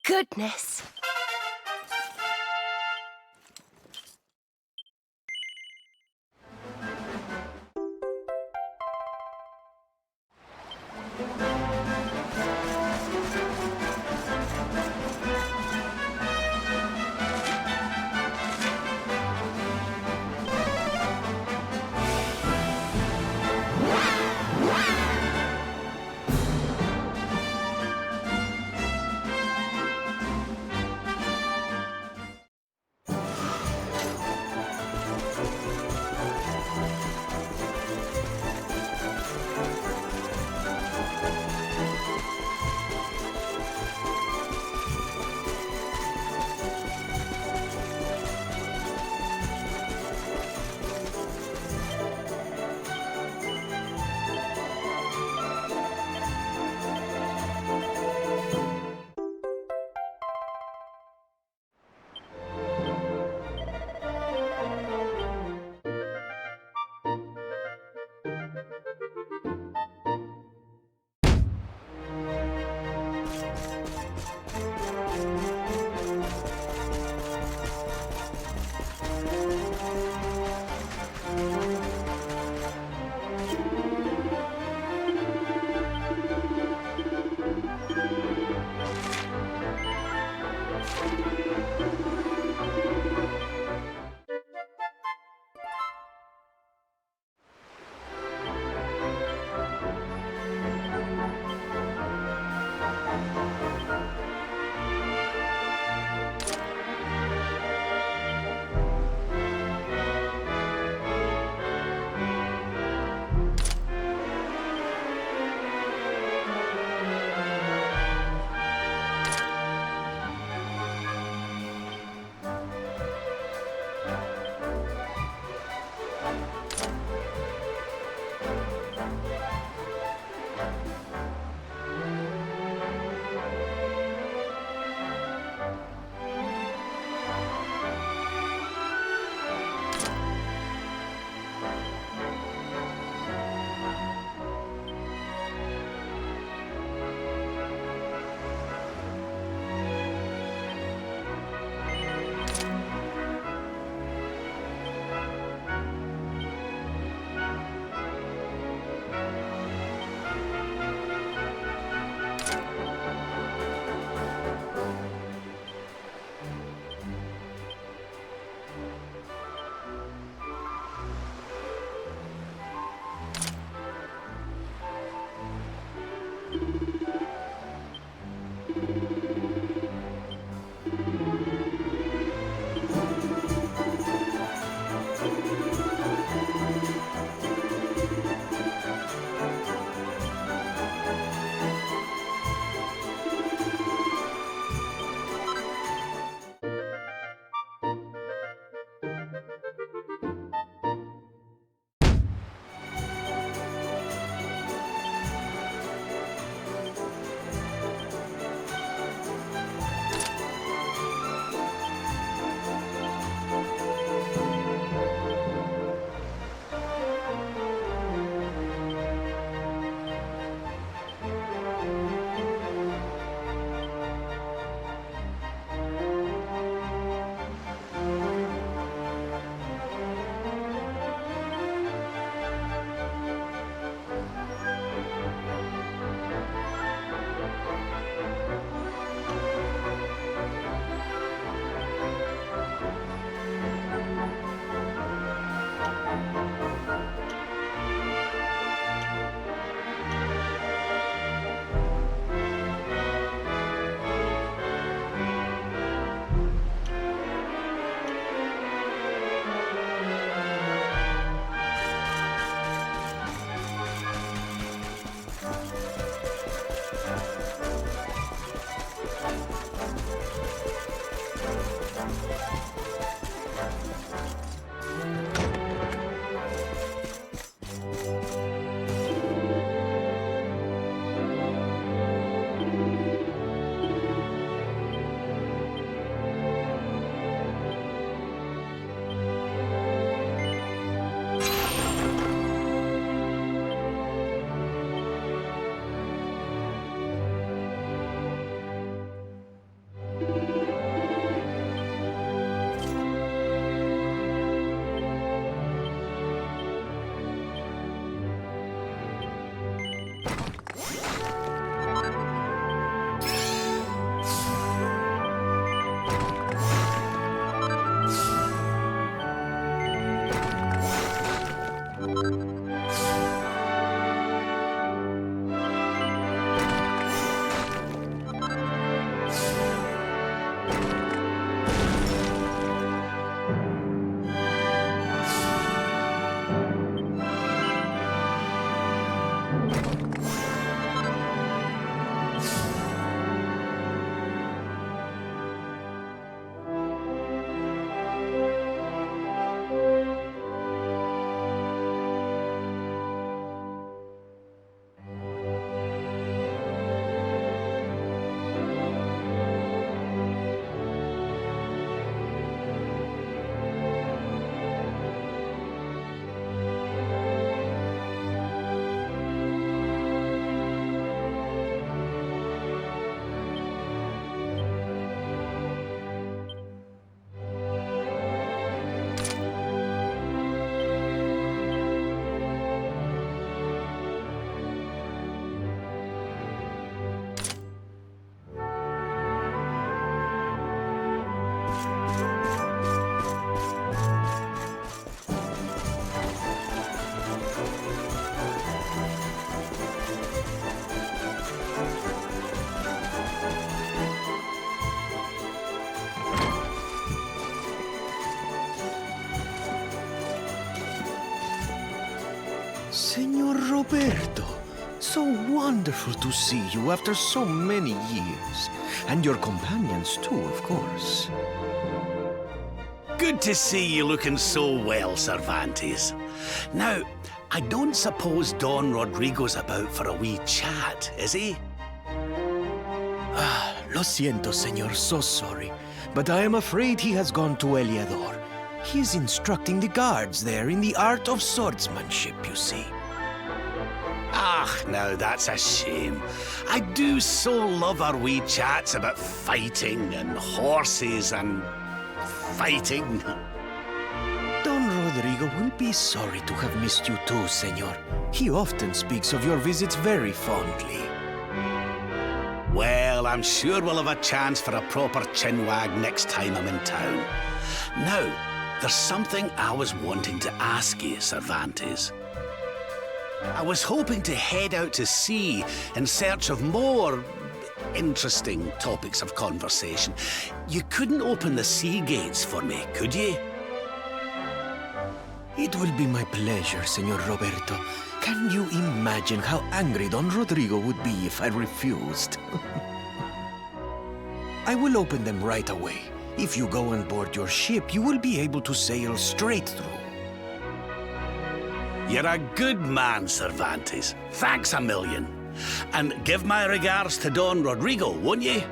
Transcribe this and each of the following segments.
Goodness. Senor Roberto, so wonderful to see you after so many years. And your companions too, of course. Good to see you looking so well, Cervantes. Now, I don't suppose Don Rodrigo's about for a wee chat, is he? Lo siento, senor, so sorry. But I am afraid he has gone to Eliador. He is instructing the guards there in the art of swordsmanship, you see. Ah, now that's a shame. I do so love our wee chats about fighting and horses and fighting. Don Rodrigo will be sorry to have missed you too, senor. He often speaks of your visits very fondly. Well, I'm sure we'll have a chance for a proper chinwag next time I'm in town. Now, there's something I was wanting to ask you, Cervantes. I was hoping to head out to sea in search of more interesting topics of conversation. You couldn't open the sea gates for me, could you? It will be my pleasure, Senor Roberto. Can you imagine how angry Don Rodrigo would be if I refused? I will open them right away. If you go on board your ship, you will be able to sail straight through. You're a good man, Cervantes. Thanks a million. And give my regards to Don Rodrigo, won't you?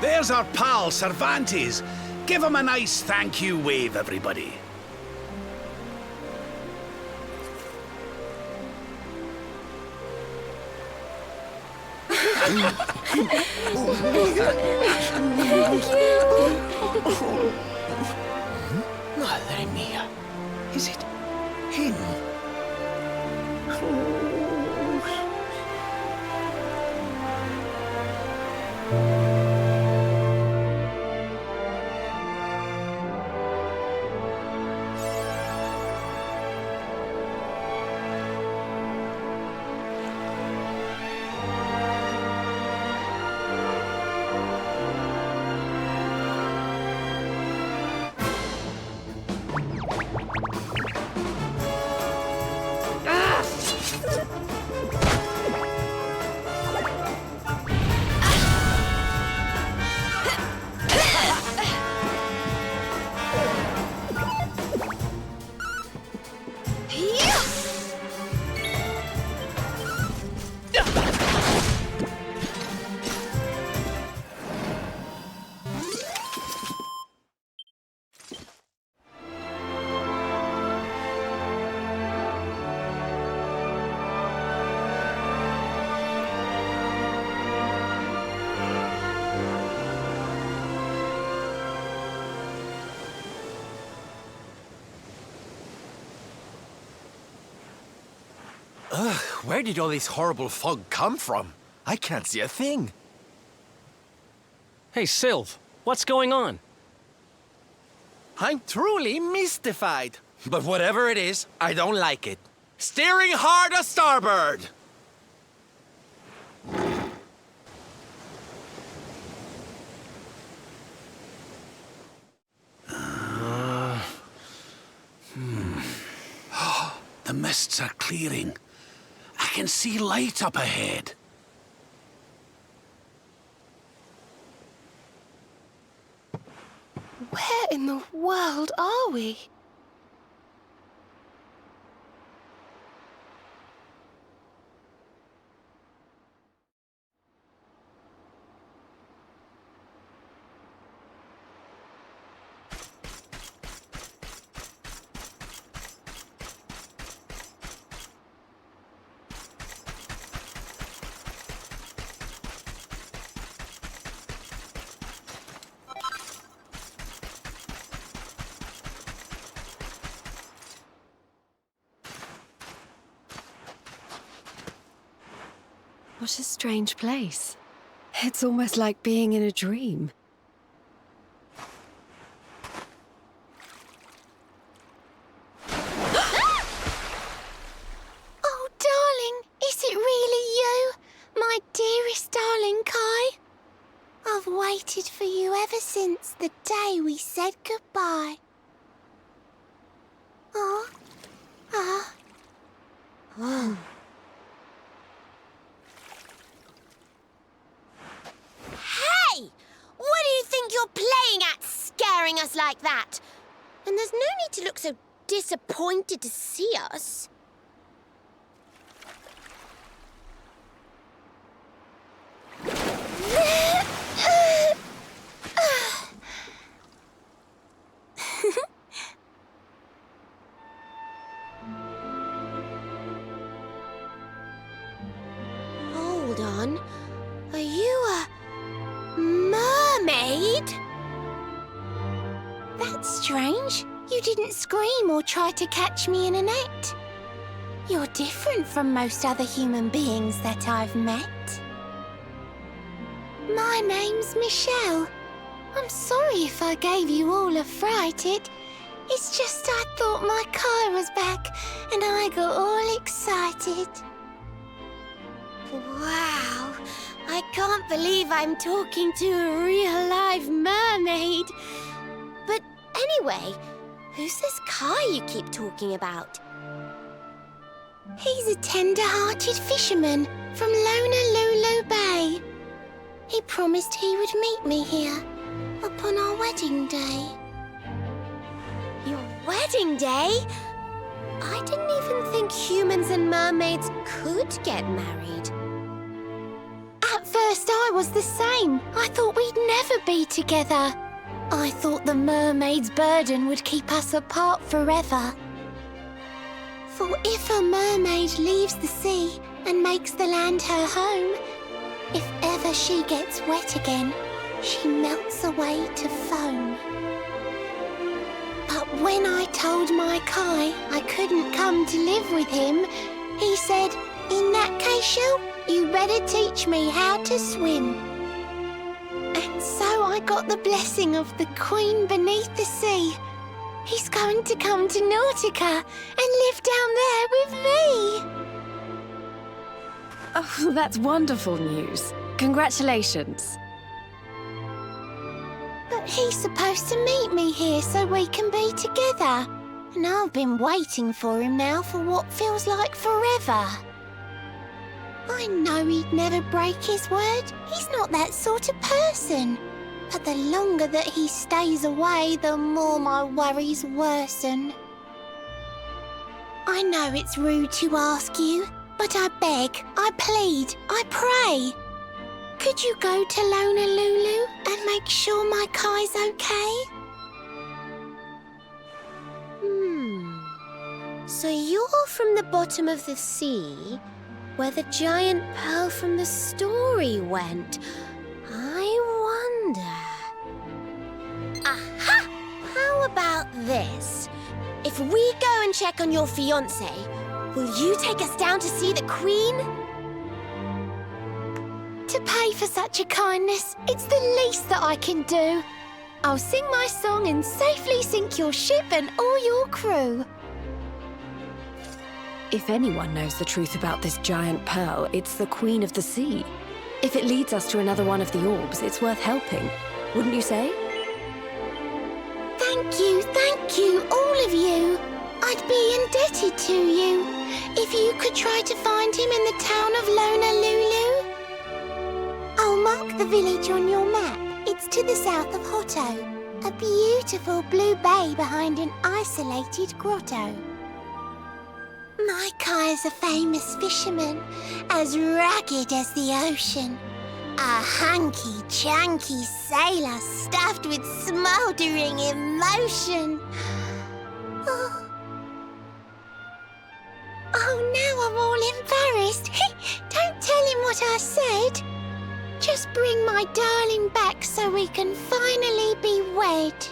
There's our pal, Cervantes. Give him a nice thank you wave, everybody. Madre mia. Is it him? Ugh, where did all this horrible fog come from? I can't see a thing. Hey, Sylv, what's going on? I'm truly mystified. But whatever it is, I don't like it. Steering hard a starboard! The mists are clearing. I can see light up ahead. Where in the world are we? What a strange place. It's almost like being in a dream. Oh, darling, is it really you? My dearest darling Kai? I've waited for you ever since the day we said goodbye. Oh. Hey! What do you think you're playing at, scaring us like that? And there's no need to look so disappointed to see us. Hold on. Are you a mermaid? That's strange. You didn't scream or try to catch me in a net. You're different from most other human beings that I've met. My name's Michelle. I'm sorry if I gave you all a fright. It's just I thought my Kai was back and I got all excited. Wow, I can't believe I'm talking to a real live mermaid. But anyway, who's this Kai you keep talking about? He's a tender-hearted fisherman from Lana Lulu Bay. He promised he would meet me here upon our wedding day. Your wedding day? I didn't even think humans and mermaids could get married. At first I was the same. I thought we'd never be together. I thought the mermaid's burden would keep us apart forever. For if a mermaid leaves the sea and makes the land her home, if whenever she gets wet again, she melts away to foam. But when I told my Kai I couldn't come to live with him, he said, "In that case, Shell, you better teach me how to swim." And so I got the blessing of the Queen beneath the sea. He's going to come to Nautica and live down there with me. Oh, that's wonderful news. Congratulations. But he's supposed to meet me here so we can be together. And I've been waiting for him now for what feels like forever. I know he'd never break his word. He's not that sort of person. But the longer that he stays away, the more my worries worsen. I know it's rude to ask you, but I beg, I plead, I pray. Could you go to Lana Lulu and make sure my Kai's okay? So you're from the bottom of the sea, where the giant pearl from the story went. I wonder... Aha! How about this? If we go and check on your fiancé, will you take us down to see the Queen? To pay for such a kindness, it's the least that I can do. I'll sing my song and safely sink your ship and all your crew. If anyone knows the truth about this giant pearl, it's the Queen of the Sea. If it leads us to another one of the orbs, it's worth helping. Wouldn't you say? Thank you, all of you. I'd be indebted to you. If you could try to find him in the town of Lana Lulu. I'll mark the village on your map. It's to the south of Hotto. A beautiful blue bay behind an isolated grotto. My Kai's a famous fisherman, as rugged as the ocean. A hanky-chanky sailor stuffed with smouldering emotion. Oh, now I'm all embarrassed. Don't tell him what I said. Just bring my darling back so we can finally be wed.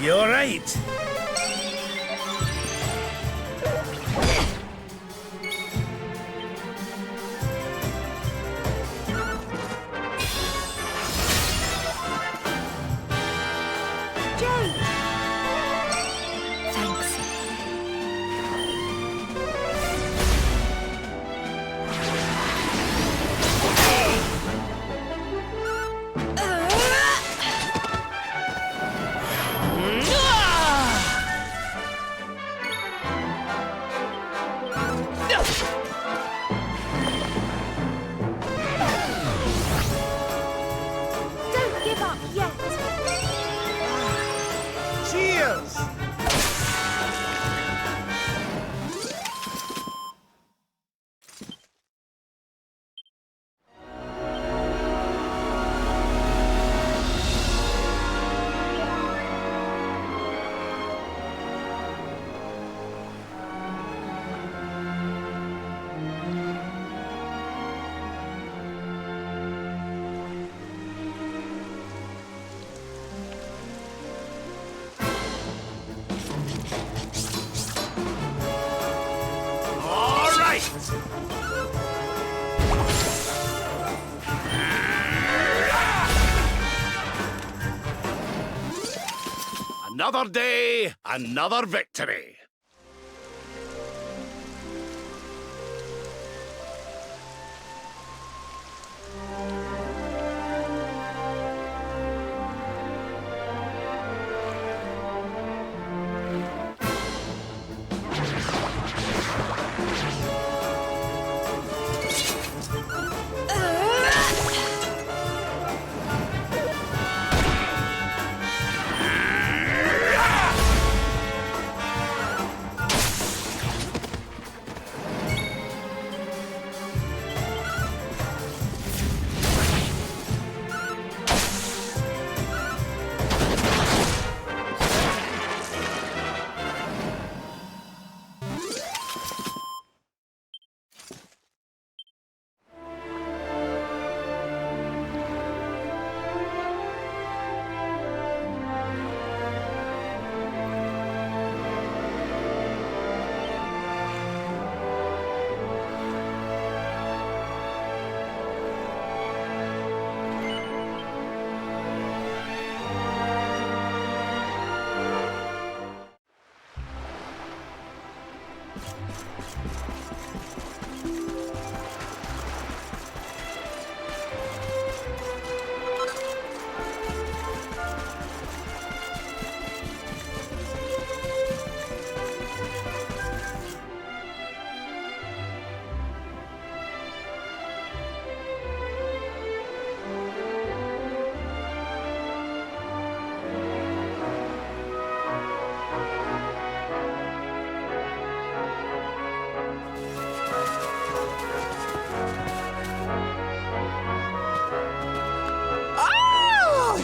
You're right. Thanks. Another day, another victory.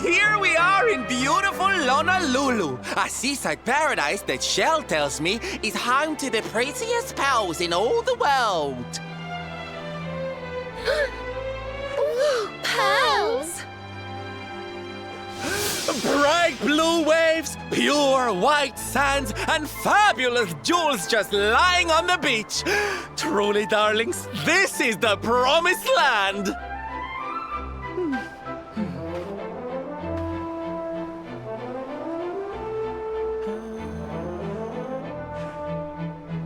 Here we are in beautiful Lana Lulu, a seaside paradise that Shell tells me is home to the prettiest pearls in all the world. Pearls! Bright blue waves, pure white sands, and fabulous jewels just lying on the beach. Truly, darlings, this is the promised land.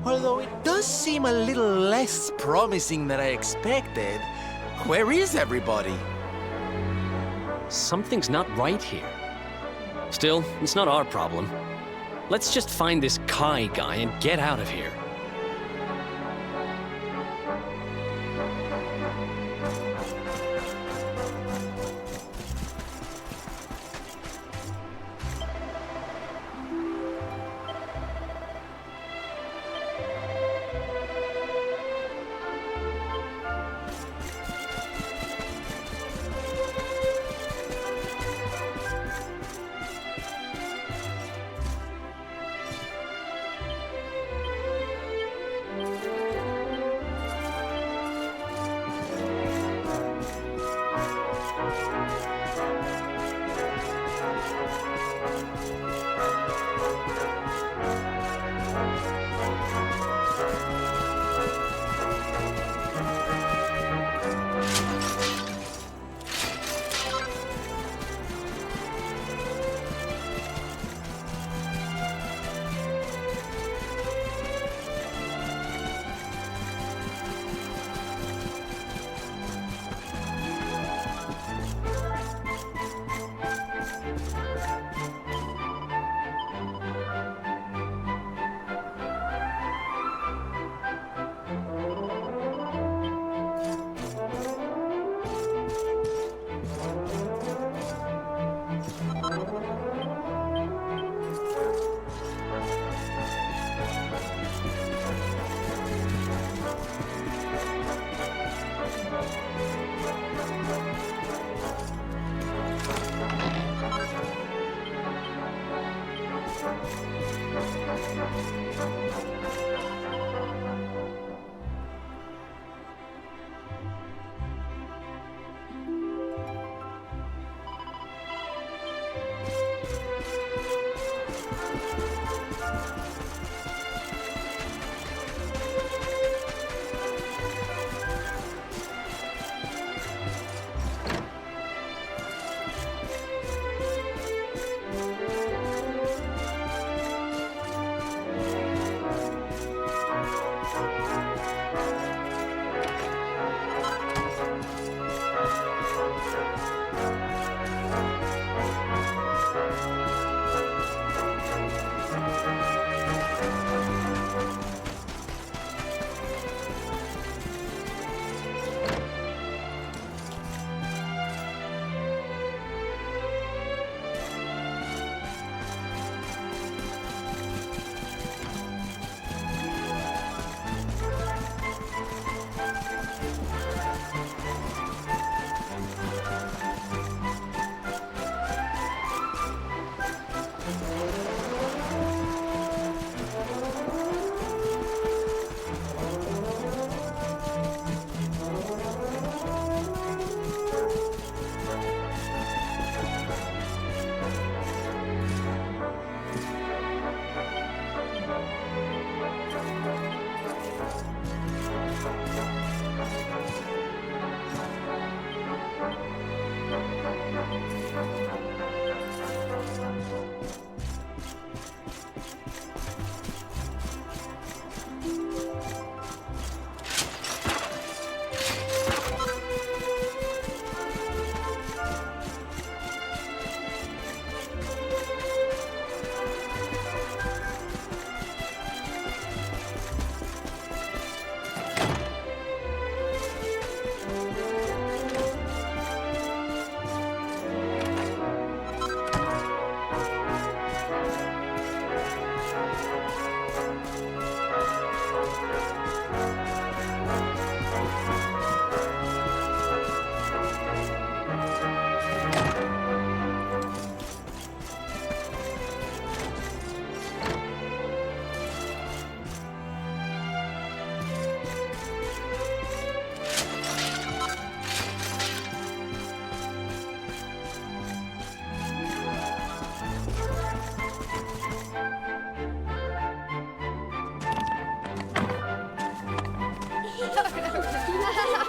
Although it does seem a little less promising than I expected. Where is everybody? Something's not right here. Still, it's not our problem. Let's just find this Kai guy and get out of here.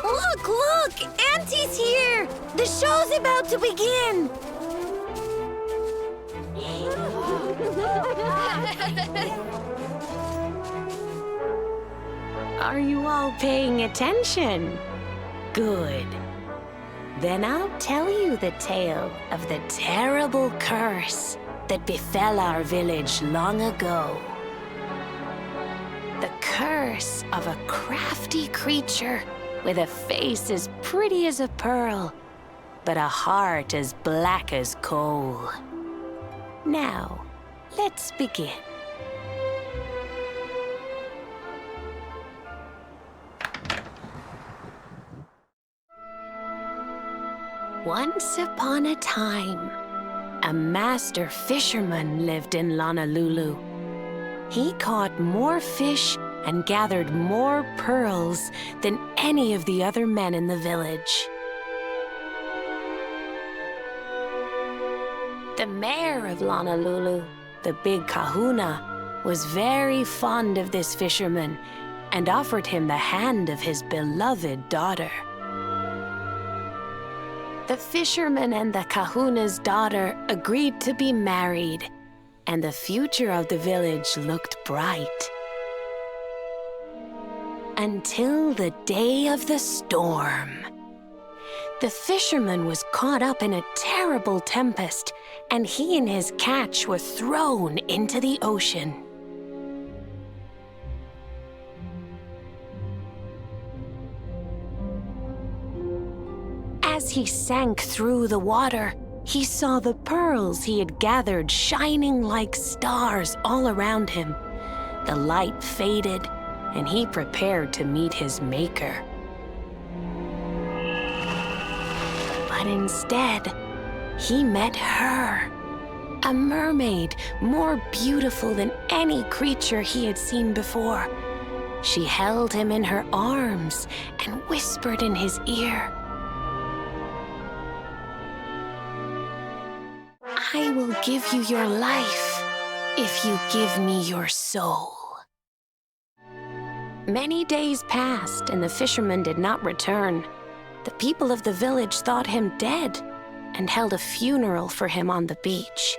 Look, look! Auntie's here! The show's about to begin! Are you all paying attention? Good. Then I'll tell you the tale of the terrible curse that befell our village long ago. The curse of a crafty creature with a face as pretty as a pearl, but a heart as black as coal. Now, let's begin. Once upon a time, a master fisherman lived in Lana Lulu. He caught more fish and gathered more pearls than any of the other men in the village. The mayor of Lana Lulu, the big kahuna, was very fond of this fisherman and offered him the hand of his beloved daughter. The fisherman and the kahuna's daughter agreed to be married, and the future of the village looked bright. Until the day of the storm. The fisherman was caught up in a terrible tempest, and he and his catch were thrown into the ocean. As he sank through the water, he saw the pearls he had gathered shining like stars all around him. The light faded, and he prepared to meet his maker. But instead, he met her, a mermaid more beautiful than any creature he had seen before. She held him in her arms and whispered in his ear, "I will give you your life if you give me your soul." Many days passed, and the fisherman did not return. The people of the village thought him dead and held a funeral for him on the beach.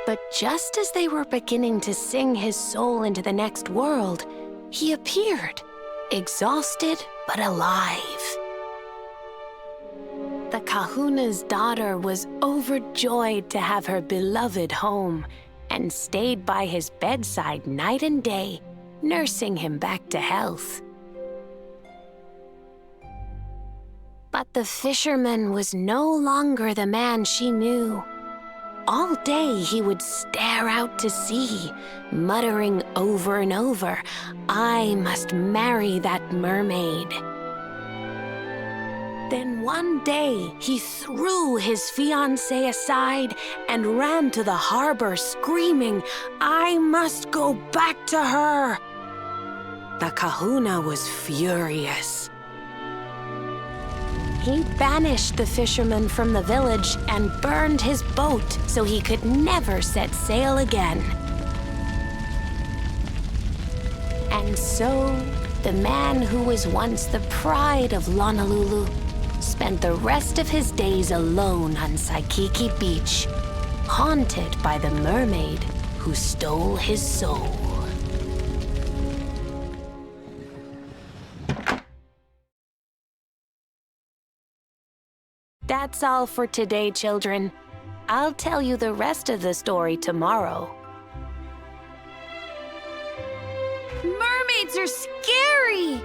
But just as they were beginning to sing his soul into the next world, he appeared, exhausted but alive. The kahuna's daughter was overjoyed to have her beloved home and stayed by his bedside night and day, nursing him back to health. But the fisherman was no longer the man she knew. All day he would stare out to sea, muttering over and over, "I must marry that mermaid." Then one day, he threw his fiancée aside and ran to the harbor screaming, "I must go back to her!" The kahuna was furious. He banished the fisherman from the village and burned his boat so he could never set sail again. And so, the man who was once the pride of Lana Lulu spent the rest of his days alone on Saikiki Beach, haunted by the mermaid who stole his soul. That's all for today, children. I'll tell you the rest of the story tomorrow. Mermaids are scary!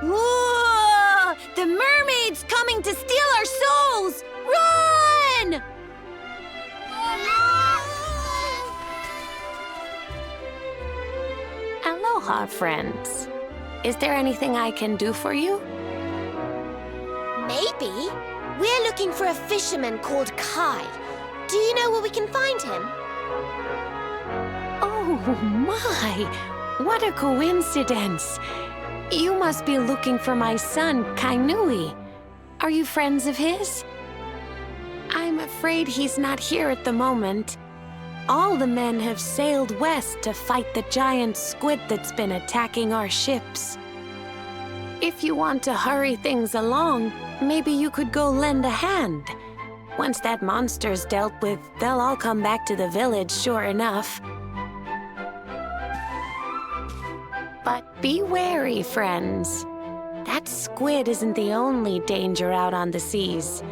Whoa! The mermaid's coming to steal our souls! Run! Aloha, friends. Is there anything I can do for you? Maybe. We're looking for a fisherman called Kai. Do you know where we can find him? Oh my! What a coincidence! You must be looking for my son, Kainui. Are you friends of his? I'm afraid he's not here at the moment. All the men have sailed west to fight the giant squid that's been attacking our ships. If you want to hurry things along, maybe you could go lend a hand. Once that monster's dealt with, they'll all come back to the village, sure enough. But be wary, friends. That squid isn't the only danger out on the seas.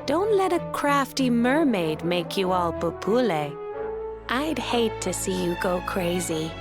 Don't let a crafty mermaid make you all pupule. I'd hate to see you go crazy.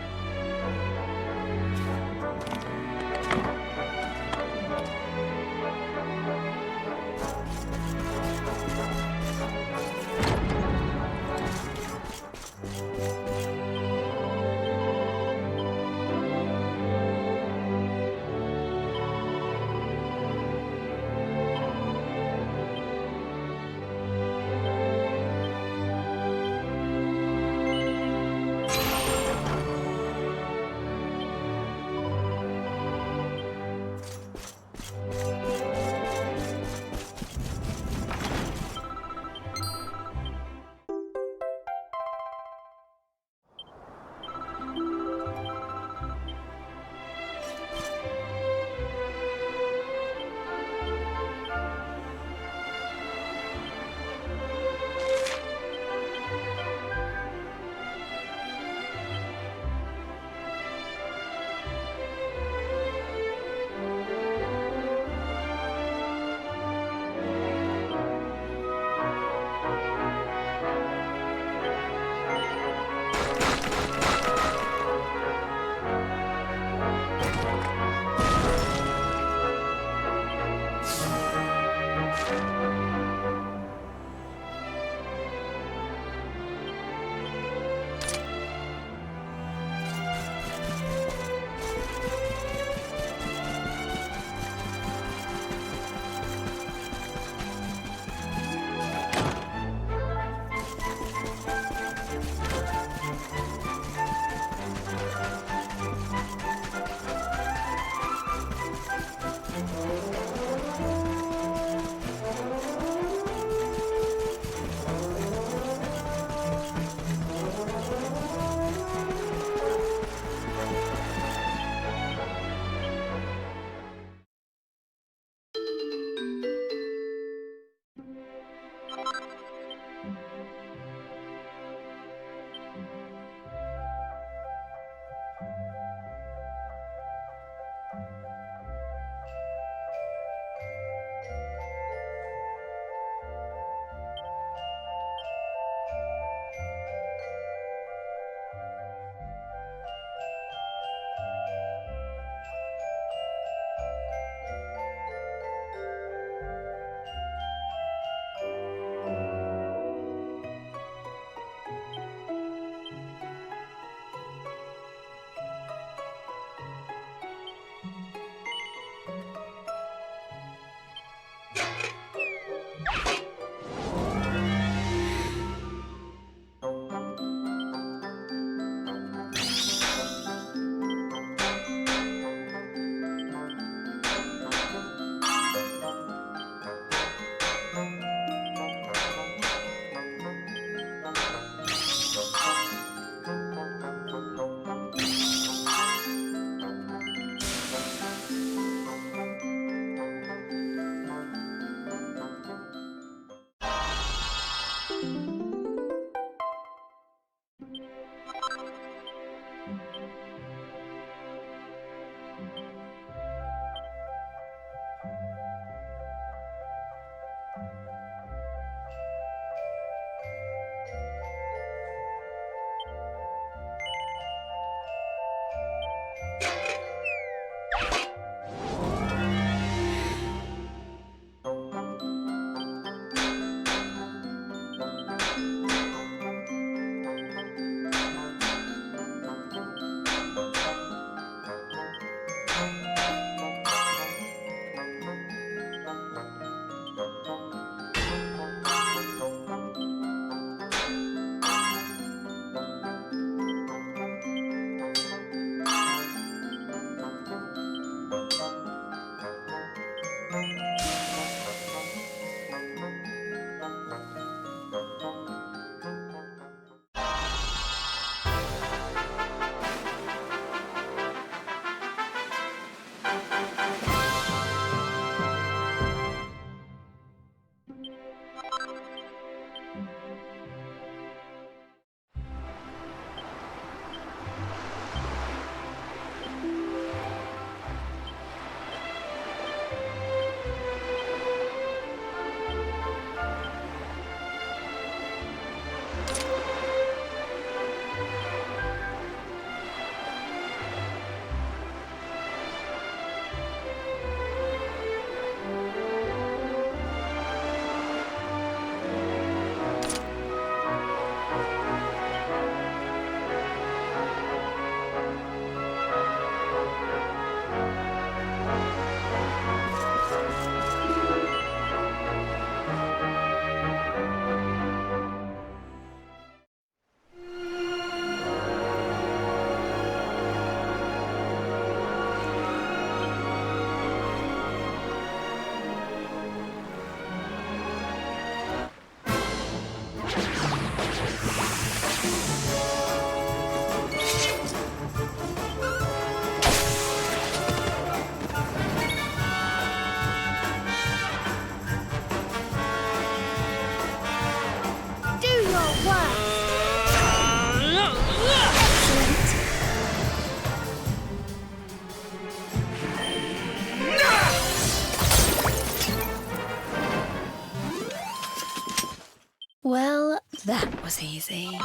That was easy.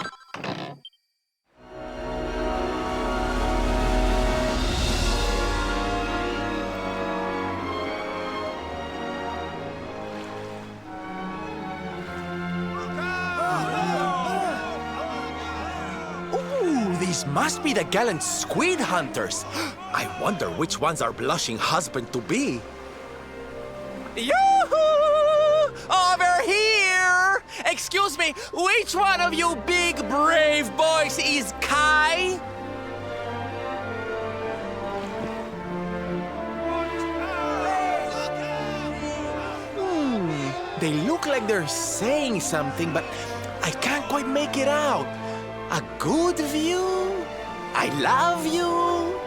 Ooh, these must be the gallant squid hunters. I wonder which ones our blushing husband to be. Yoo-hoo! Over here! Excuse me, which one of you big brave boys is Kai? They look like they're saying something, but I can't quite make it out. A good view? I love you?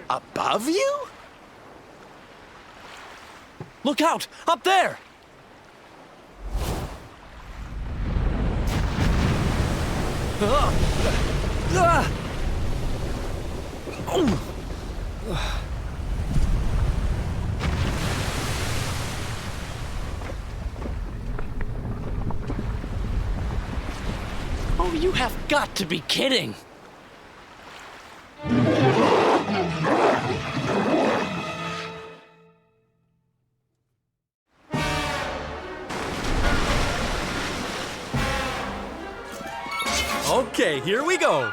Above you? Look out! Up there! Oh, you have got to be kidding! Okay, here we go.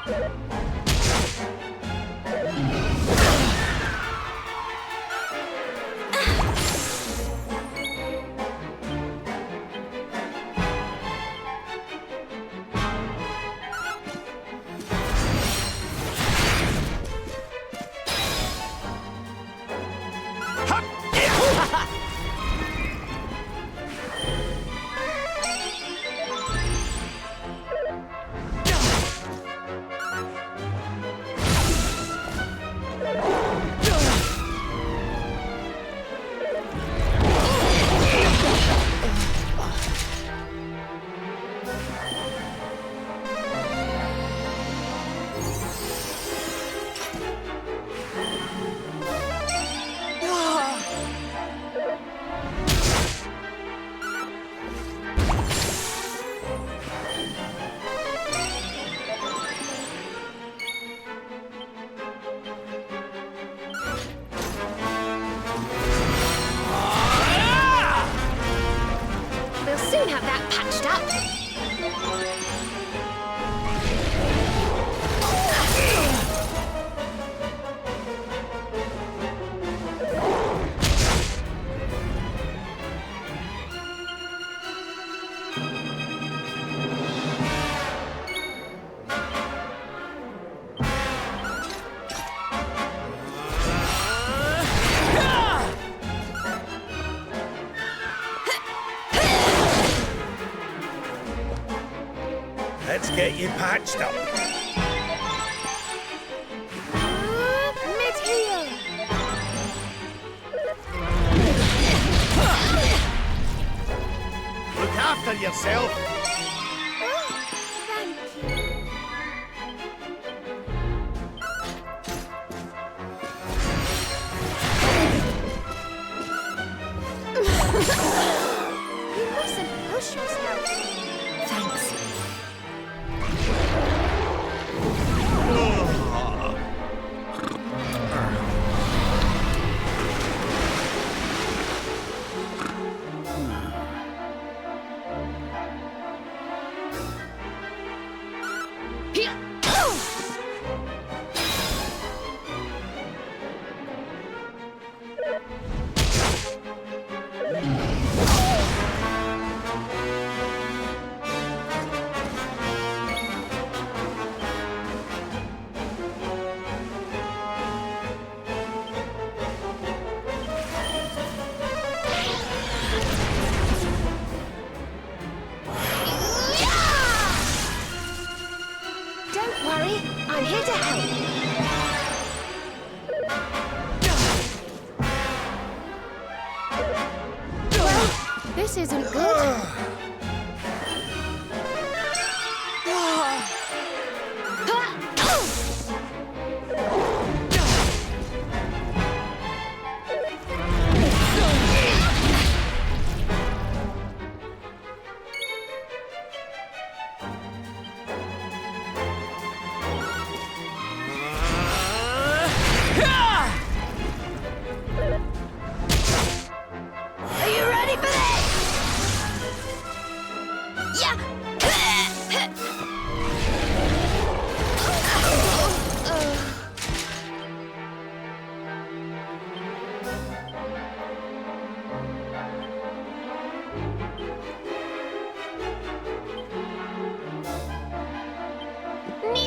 Soon have that patched up. Let's get you patched up. Mid-heel. Look after yourself. Thank you. You mustn't push yourself. Thanks. Don't worry, I'm here to help. Well, this isn't good.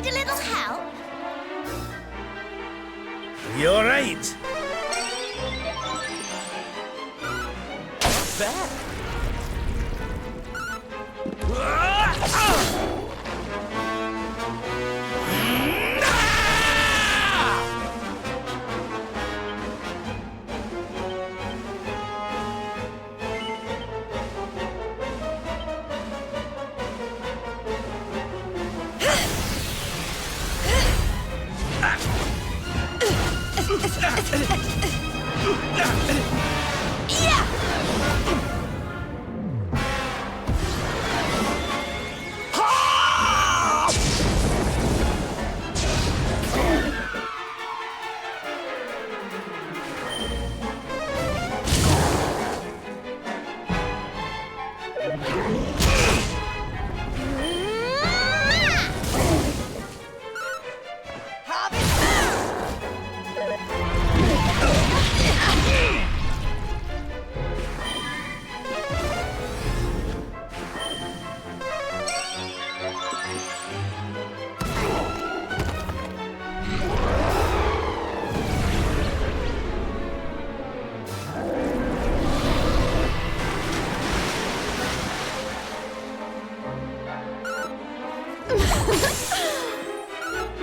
need a little help? You alright?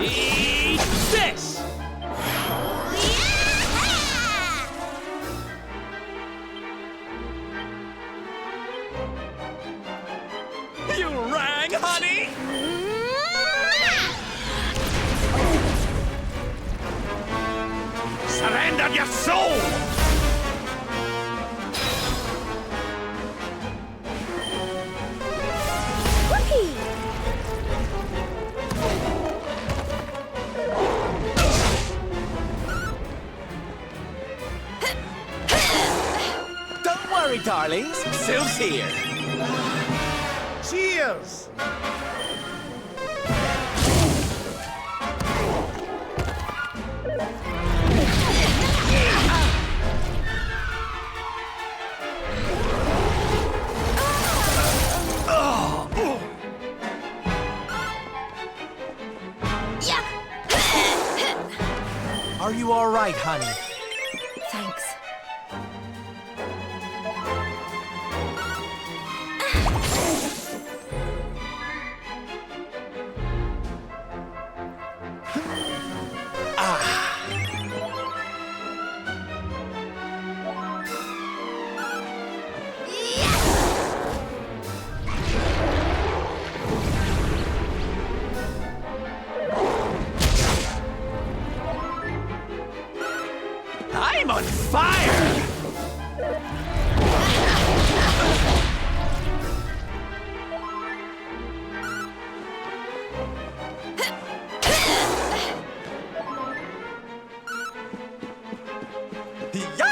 Eat this! You rang, honey? Surrender your soul! Don't worry, darlings. Sylph's here. Cheers! Are you all right, honey? Thanks. I'm on fire! Yeah!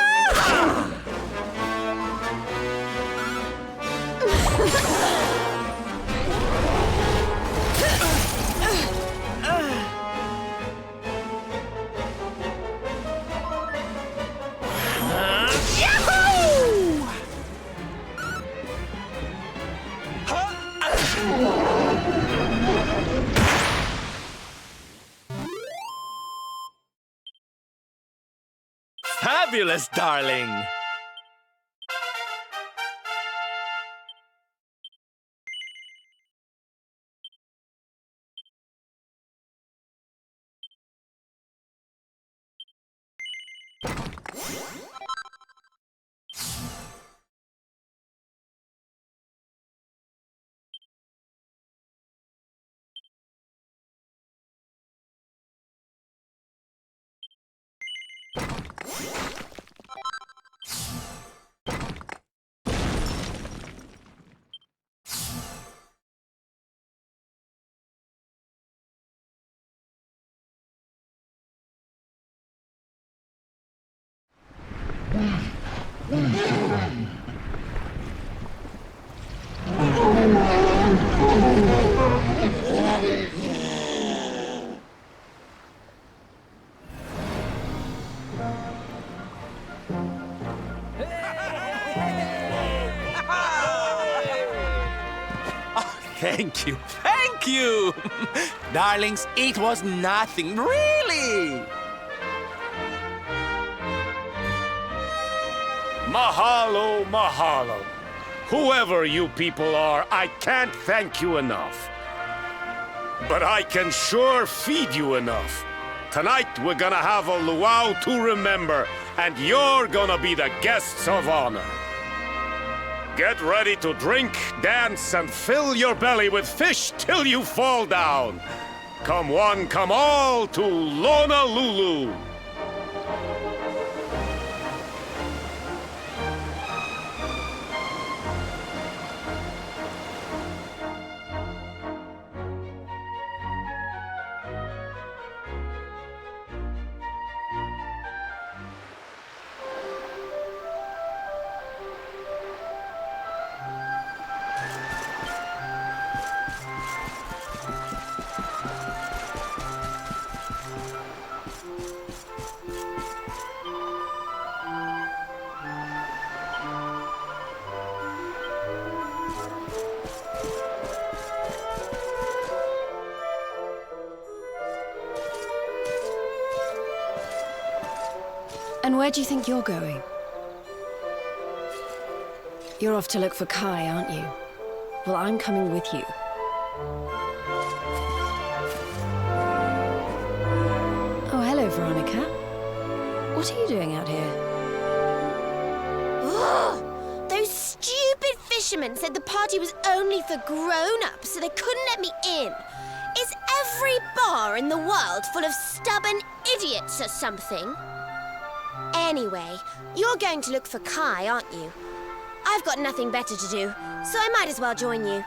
Fabulous, darling! Thank you. Thank you. Darlings, it was nothing, really. Mahalo, mahalo. Whoever you people are, I can't thank you enough. But I can sure feed you enough. Tonight, we're gonna have a luau to remember, and you're gonna be the guests of honor. Get ready to drink, dance, and fill your belly with fish till you fall down. Come one, come all to Lana Lulu. And where do you think you're going? You're off to look for Kai, aren't you? Well, I'm coming with you. Oh, hello, Veronica. What are you doing out here? Ugh! Those stupid fishermen said the party was only for grown-ups, so they couldn't let me in. Is every bar in the world full of stubborn idiots or something? Anyway, you're going to look for Kai, aren't you? I've got nothing better to do, so I might as well join you.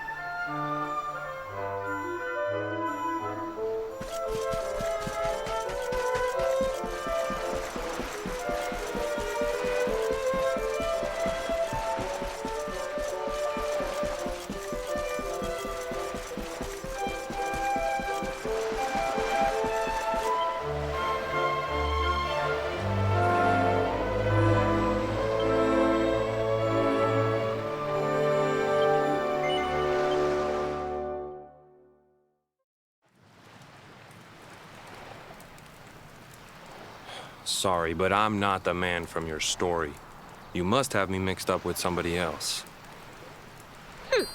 Sorry, but I'm not the man from your story. You must have me mixed up with somebody else. Don't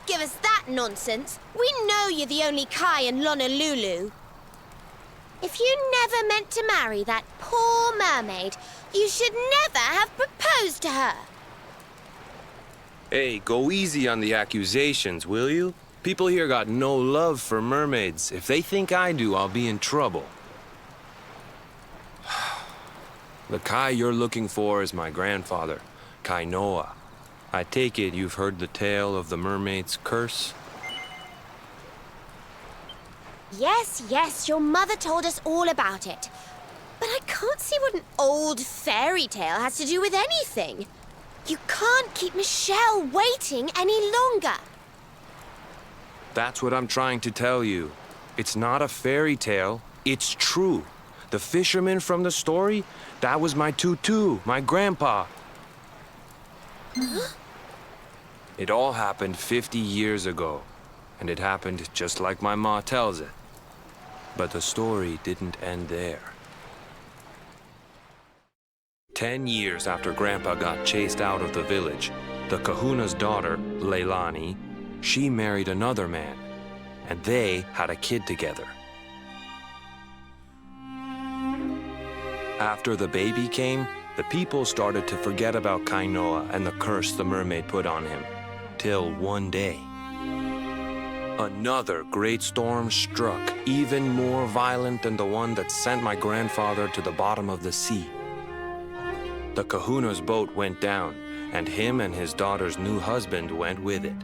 give us that nonsense. We know you're the only Kai and Lana Lulu. If you never meant to marry that poor mermaid, you should never have proposed to her. Hey, go easy on the accusations, will you? People here got no love for mermaids. If they think I do, I'll be in trouble. The Kai you're looking for is my grandfather, Kainoa. I take it you've heard the tale of the mermaid's curse? Yes, your mother told us all about it. But I can't see what an old fairy tale has to do with anything. You can't keep Michelle waiting any longer. That's what I'm trying to tell you. It's not a fairy tale, it's true. The fisherman from the story, that was my tutu, my grandpa. Huh? It all happened 50 years ago, and it happened just like my ma tells it. But the story didn't end there. 10 years after Grandpa got chased out of the village, the kahuna's daughter, Leilani, she married another man, and they had a kid together. After the baby came, the people started to forget about Kainoa and the curse the mermaid put on him. Till one day, another great storm struck, even more violent than the one that sent my grandfather to the bottom of the sea. The kahuna's boat went down, and him and his daughter's new husband went with it.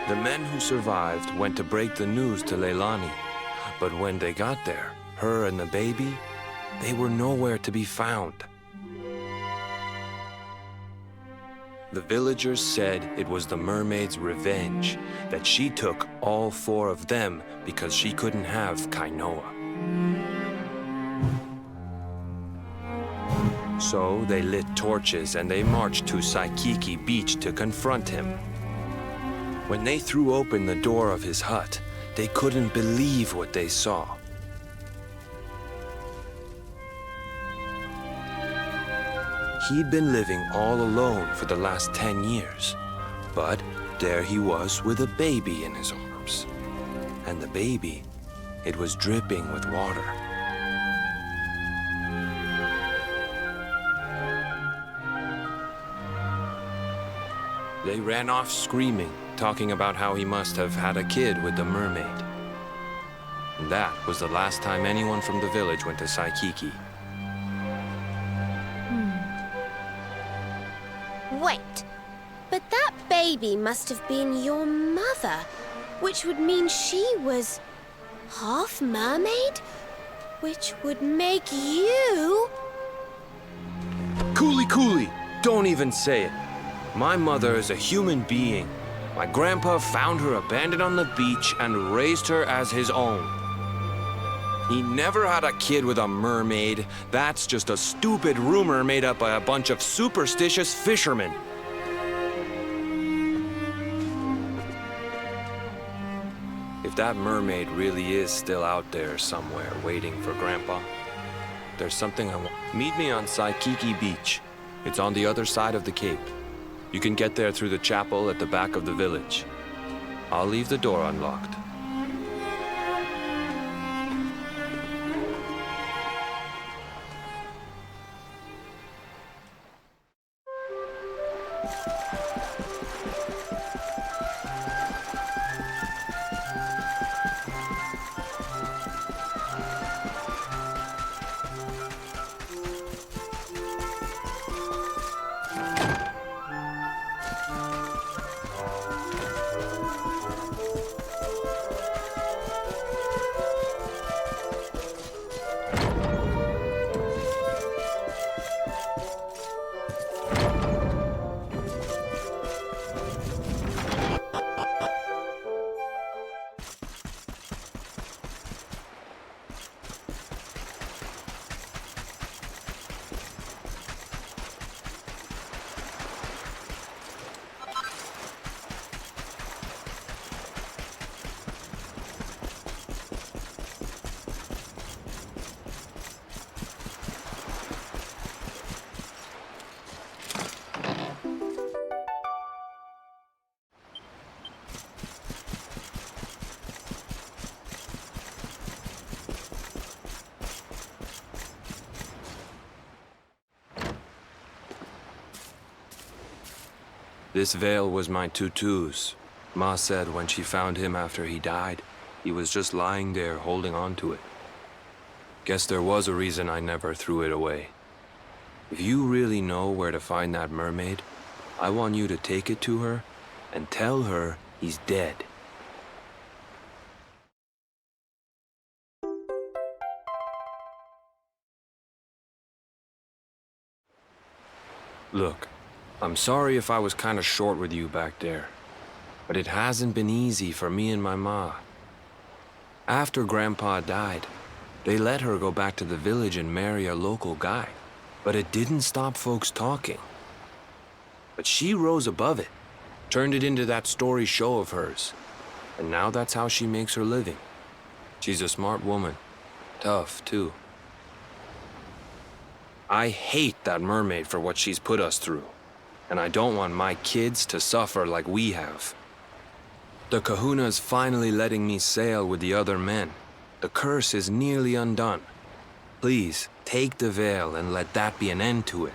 The men who survived went to break the news to Leilani, but when they got there, her and the baby, they were nowhere to be found. The villagers said it was the mermaid's revenge, that she took all 4 of them because she couldn't have Kainoa. So they lit torches and they marched to Saikiki Beach to confront him. When they threw open the door of his hut, they couldn't believe what they saw. He'd been living all alone for the last 10 years, but there he was with a baby in his arms. And the baby, it was dripping with water. They ran off screaming, talking about how he must have had a kid with the mermaid. And that was the last time anyone from the village went to Saikiki. Wait, but that baby must have been your mother, which would mean she was half mermaid, which would make you... Cooley, don't even say it. My mother is a human being. My grandpa found her abandoned on the beach and raised her as his own. He never had a kid with a mermaid. That's just a stupid rumor made up by a bunch of superstitious fishermen. If that mermaid really is still out there somewhere waiting for Grandpa, there's something I want. Meet me on Saikiki Beach. It's on the other side of the cape. You can get there through the chapel at the back of the village. I'll leave the door unlocked. This veil was my tutu's. Ma said when she found him after he died, he was just lying there holding on to it. Guess there was a reason I never threw it away. If you really know where to find that mermaid, I want you to take it to her and tell her he's dead. Look, I'm sorry if I was kind of short with you back there, but it hasn't been easy for me and my ma. After Grandpa died, they let her go back to the village and marry a local guy, but it didn't stop folks talking. But she rose above it, turned it into that story show of hers, and now that's how she makes her living. She's a smart woman, tough too. I hate that mermaid for what she's put us through. And I don't want my kids to suffer like we have. The kahuna's finally letting me sail with the other men. The curse is nearly undone. Please, take the veil and let that be an end to it.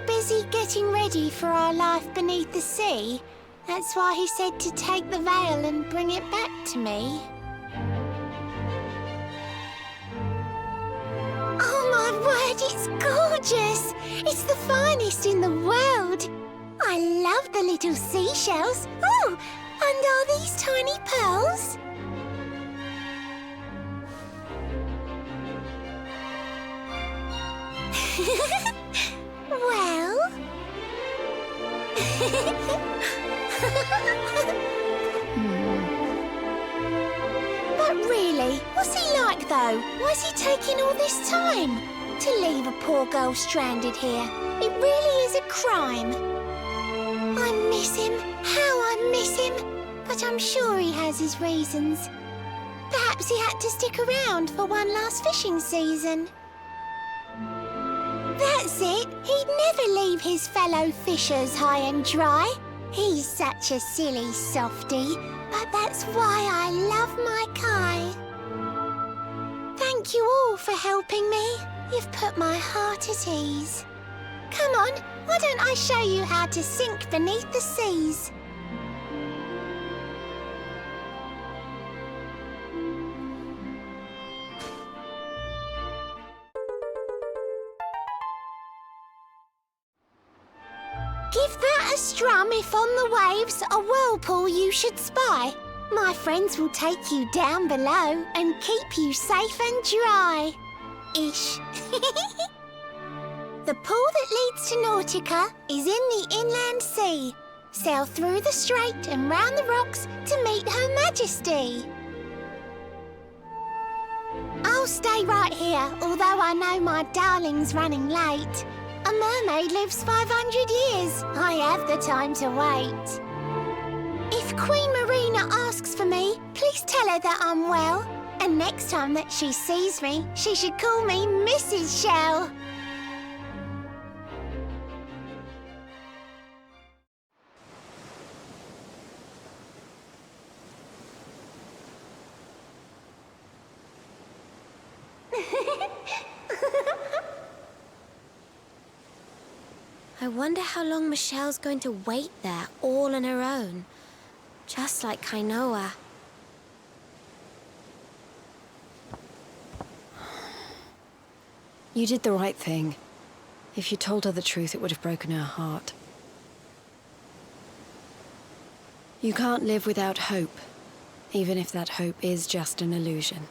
busy getting ready for our life beneath the sea. That's why he said to take the veil and bring it back to me. Oh my word, it's gorgeous! It's the finest in the world. I love the little seashells. Oh, and are these tiny pearls? Well... But really, what's he like though? Why's he taking all this time? To leave a poor girl stranded here. It really is a crime. I miss him. How I miss him. But I'm sure he has his reasons. Perhaps he had to stick around for one last fishing season. That's it. He'd never leave his fellow fishers high and dry. He's such a silly softy, but that's why I love my Kai. Thank you all for helping me. You've put my heart at ease. Come on, why don't I show you how to sink beneath the seas? Give that a strum if on the waves a whirlpool you should spy. My friends will take you down below and keep you safe and dry. Ish. The pool that leads to Nautica is in the inland sea. Sail through the strait and round the rocks to meet Her Majesty. I'll stay right here, although I know my darling's running late. A mermaid lives 500 years. I have the time to wait. If Queen Marina asks for me, please tell her that I'm well. And next time that she sees me, she should call me Mrs. Shell. I wonder how long Michelle's going to wait there, all on her own. Just like Kainoa. You did the right thing. If you told her the truth, it would have broken her heart. You can't live without hope, even if that hope is just an illusion.